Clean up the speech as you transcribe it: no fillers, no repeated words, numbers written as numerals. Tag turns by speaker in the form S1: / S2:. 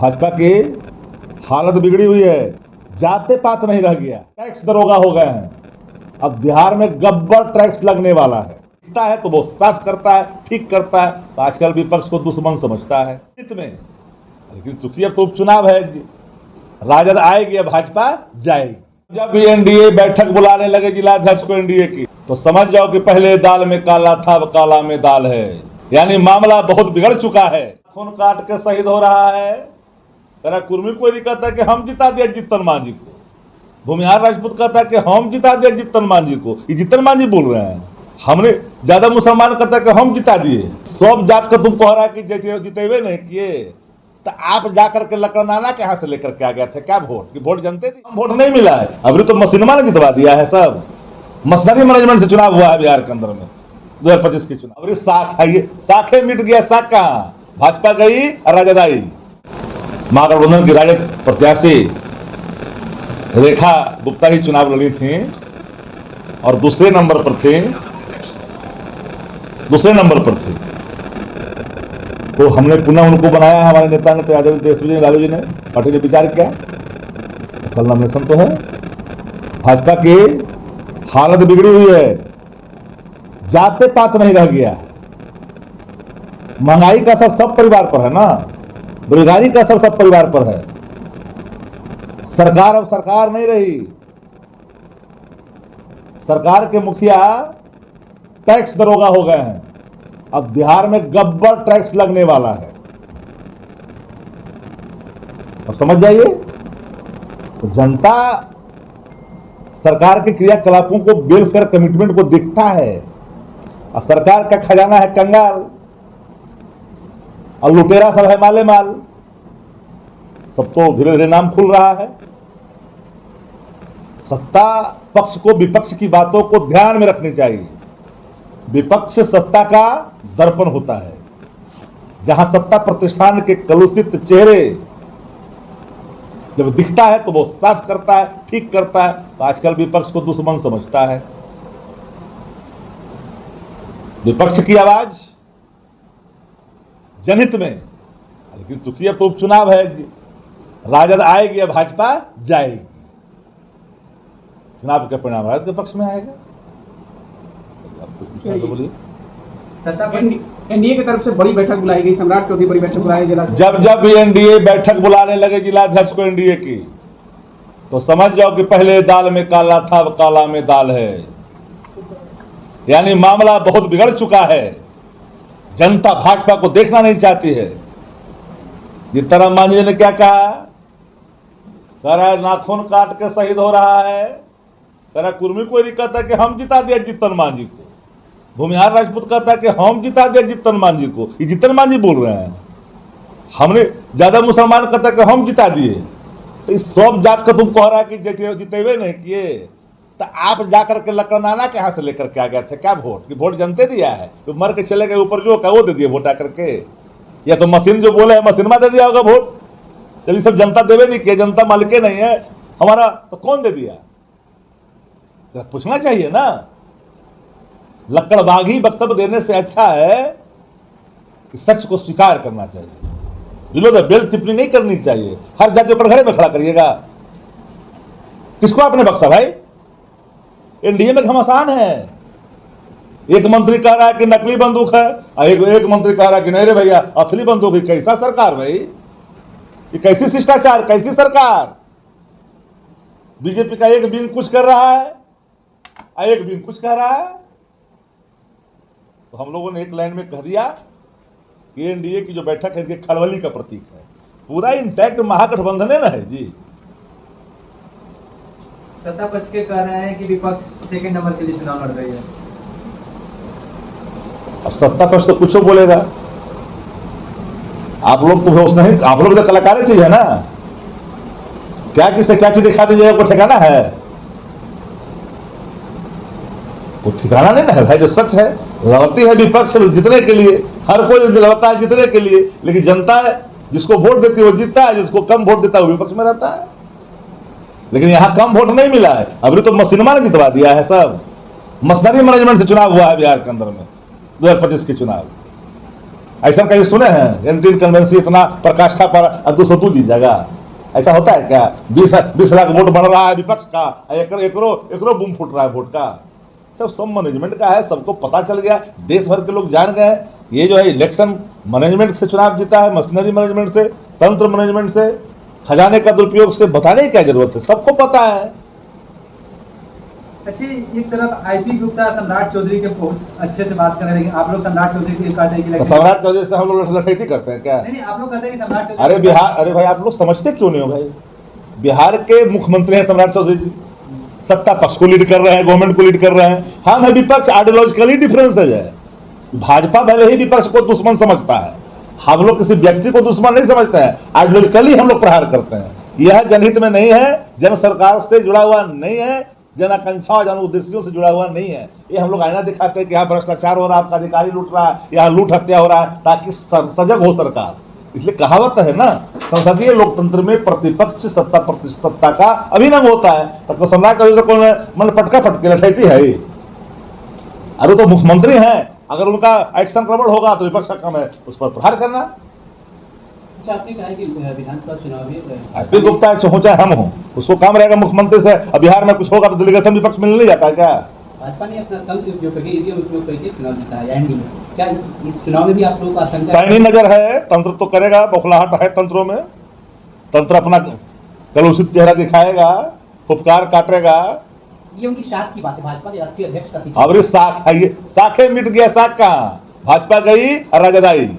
S1: भाजपा की हालत बिगड़ी हुई है, जाते पात नहीं रह गया, टैक्स दरोगा हो गए हैं। अब बिहार में गब्बर टैक्स लगने वाला है। दिखता है तो वो साफ करता है, ठीक करता है, तो आजकल विपक्ष को दुश्मन समझता है में। लेकिन चूंकि अब तो उपचुनाव है, राजद आएगी या भाजपा जाएगी। जब भी एनडीए बैठक बुलाने लगे जिलाध्यक्ष को एनडीए की, तो समझ जाओ कि पहले दाल में काला था, अब काला में दाल है। यानी मामला बहुत बिगड़ चुका है। खून काट के शहीद हो रहा है। तेरा कुर्मी कोई नहीं कहता कि हम जिता दिया जीतन मांझी को। भूमिहार राजपूत कहता है कि हम जिता दिया जीतन मांझी को। ये जीतन मांझी बोल रहे हैं। हमने ज्यादा मुसलमान कहता है कि हम जिता दिए। सब जात का तुम कह रहा है कि जितेबे नहीं किए, तो आप जाकर के लखनऊ के यहाँ से लेकर के आ गए थे क्या वोट? कि वोट जनते थी, वोट नहीं मिला है। अभी तो मशीनमा ने जितवा दिया है। सब मशीनरी मैनेजमेंट से चुनाव हुआ है बिहार के अंदर में 2025 के चुनाव। अरे साख है, ये साखे मिट गया। साख कहाँ? भाजपा गई और राजद आई। महागठबंधन की राजद प्रत्याशी रेखा गुप्ता ही चुनाव लड़ी थी और दूसरे नंबर पर थी। तो हमने पुनः उनको बनाया। हमारे नेता ने, यादव देशवी जी, लालू जी ने, पार्टी ने विचार किया, कल नॉमिनेशन तो है। भाजपा की हालत बिगड़ी हुई है, जाते पात नहीं रह गया है। महंगाई का असर सब परिवार पर है ना, बेरोजगारी का असर सब परिवार पर है। सरकार अब सरकार नहीं रही। सरकार के मुखिया टैक्स दरोगा हो गए हैं। अब बिहार में गब्बर टैक्स लगने वाला है। अब समझ जाइए, तो जनता सरकार के क्रियाकलापों को, वेलफेयर कमिटमेंट को दिखता है, और सरकार का खजाना है कंगाल और लुटेरा सब है माले माल। सब तो धीरे धीरे नाम खुल रहा है। सत्ता पक्ष को विपक्ष की बातों को ध्यान में रखनी चाहिए। विपक्ष सत्ता का दर्पण होता है। जहां सत्ता प्रतिष्ठान के कलुषित चेहरे जब दिखता है तो वो साफ करता है, ठीक करता है, तो आजकल विपक्ष को दुश्मन समझता है। विपक्ष की आवाज जनहित में। लेकिन चूंकि अब तो उपचुनाव है, राजद आएगी या भाजपा जाएगी। चुनाव के परिणाम राजद के पक्ष में आएगा। तो बोलिए।
S2: एनडीए की तरफ से बड़ी बैठक बुलाई गई, सम्राट चौधरी बड़ी बैठक बुलाई गई।
S1: जब भी एनडीए बैठक बुलाने लगे जिलाध्यक्ष को एनडीए की, तो समझ जाओ कि पहले दाल में काला था, अब काला में दाल है। यानी मामला बहुत बिगड़ चुका है। जनता भाजपा को देखना नहीं चाहती है। जीतन मांझी ने क्या कहा? कह रहा है नाखून काट के शहीद हो रहा है। कह रहा कुर्मी कोई नहीं कहता कि हम जिता दिया जीतन मांझी को। भूमिहार राजपूत कहता है कि हम जिता दिया जीतन मांझी को। ये जीतन मांझी बोल रहे हैं। हमने ज्यादा मुसलमान कहता है कि हम जिता दिए। तो इस सब जात का तुम कह रहा है कि जितेबे नहीं किए, तो आप जाकर के लखनऊ के यहाँ से लेकर के आ गए थे क्या वोट? कि वोट जनते दिया है? तो मर के चले गए ऊपर जो का वो दे दिए वोट आकर के, या तो मशीन जो बोले है मशीनमा दे दिया होगा वोट। चलिए सब जनता देवे नहीं किया, जनता मालिके नहीं है हमारा, तो कौन दे दिया? जरा पूछना चाहिए ना। लकड़बागी वक्तव्य देने से अच्छा है कि सच को स्वीकार करना चाहिए। बिलो द बेल्ट टिप्पणी नहीं करनी चाहिए। हर जाति को घरे में खड़ा करिएगा। किसको आपने बख्शा भाई? एनडीए में घमासान है। एक मंत्री कह रहा है कि नकली बंदूक है, और एक मंत्री कह रहा है कि नहीं रे भैया असली बंदूक है। कैसा सरकार भाई? ये कैसी शिष्टाचार, कैसी सरकार? बीजेपी का एक विंग कुछ कर रहा है और एक विंग कुछ कह रहा है। तो हम लोगों ने एक लाइन में कह दिया कि एनडीए की जो बैठक है खलबली का प्रतीक है। पूरा इंटैक्ट महागठबंधन है ना है जी।
S3: सत्ता पक्ष के कह रहे हैं कि विपक्ष सेकंड नंबर के लिए चुनाव लड़ रही है।
S1: अब सत्ता पक्ष तो कुछ बोलेगा। आप लोग तो होश नहीं, आप लोग तो कलाकारी चीज है ना। क्या चीज से क्या चीज दिखा दीजिएगा, कोई ठिकाना है? कोई ठिकाना नहीं ना है भाई। जो सच है, लड़ती है विपक्ष जीतने के लिए। हर कोई लड़ता है जीतने के लिए, लेकिन जनता है जिसको वोट देती है वो जीतता है, जिसको कम वोट देता है वो विपक्ष में रहता है। लेकिन यहां कम वोट नहीं मिला है। अभी तो मशीनमा ने जितवा दिया है। सब मशीनरी मैनेजमेंट से चुनाव हुआ है बिहार के अंदर में 2025 के चुनाव। ऐसा कहीं सुने हैं एंटी कन्वेंसी इतना प्रकाष्ठा पर 202 दी जगह? ऐसा होता है क्या? 20 लाख वोट बन रहा है विपक्ष का, एकरो बूम फूट रहा है वोट का। सब मैनेजमेंट का है, सबको पता चल गया, देश भर के लोग जान गए। ये जो है इलेक्शन मैनेजमेंट से चुनाव जीता है, मशीनरी मैनेजमेंट से, तंत्र मैनेजमेंट से, खजाने का दुरुपयोग से। बताने की क्या जरूरत है, सबको पता है।
S3: अच्छी एक तरफ आईपी गुप्ता सम्राट चौधरी के बहुत अच्छे से बात कर रहे हैं, लेकिन आप लोग सम्राट चौधरी की कहते हैं कि
S1: तो सम्राट चौधरी से हम लोग लठैती करते हैं क्या?
S3: नहीं, आप लोग कहते हैं कि सम्राट चौधरी
S1: अरे बिहार, अरे भाई आप लोग समझते क्यों नहीं हो भाई? बिहार के मुख्यमंत्री हैं सम्राट चौधरी जी, सत्ता पक्ष को लीड कर रहे हैं, गवर्नमेंट को लीड कर रहे हैं। हम है विपक्ष, आइडियोलॉजिकली डिफरेंस है। भाजपा भले ही विपक्ष को दुश्मन समझता है, हम लोग किसी व्यक्ति को दुश्मन नहीं समझते हैं, आइडियोलॉजिकली हम लोग प्रहार करते हैं। यह जनहित में नहीं है, जन सरकार से जुड़ा हुआ नहीं है, जन आकांक्षाओं जन उद्देश्यों से जुड़ा हुआ नहीं है। ये हम लोग आईना दिखाते हैं कि यहाँ भ्रष्टाचार हो रहा है, आपका अधिकारी लूट रहा है, यहाँ लूट हत्या हो रहा है, ताकि सजग हो सरकार। इसलिए कहावत है ना, संसदीय लोकतंत्र में प्रतिपक्ष सत्ता प्रतिष्ठता का अभिनव होता है। तो सम्राट चौधरी से कौन मन पटका फटके लठैती है? अरे तो मुख्यमंत्री हैं, अगर उनका एक्शन गड़बड़ होगा तो विपक्ष का काम है उस पर प्रहार करना।
S2: अच्छा, आपने कहा कि विधानसभा चुनाव में
S1: आईपी गुप्ता हो चाहे हम हो, उसको काम रहेगा मुख्यमंत्री से। अब बिहार में कुछ होगा तो डेलीगेशन विपक्ष मिलने नहीं जाता है क्या?
S2: भाजपा ने अपना तंत्र उपयोग करके, ईवीएम उपयोग करके चुनाव जीता है एनडी में। क्या इस चुनाव में भी आप लोगों का आशंका
S1: पैनी नजर है? तंत्र तो करेगा, बौखलाहट है तंत्रों में। तंत्र अपना कलुषित चेहरा दिखाएगा, फुफकार काटेगा।
S2: ये उनकी शाख की बात है, भाजपा के राष्ट्रीय अध्यक्ष का
S1: अब साख है, ये साखे मिट गया, साख कहाँ? भाजपा गई और राजदाई।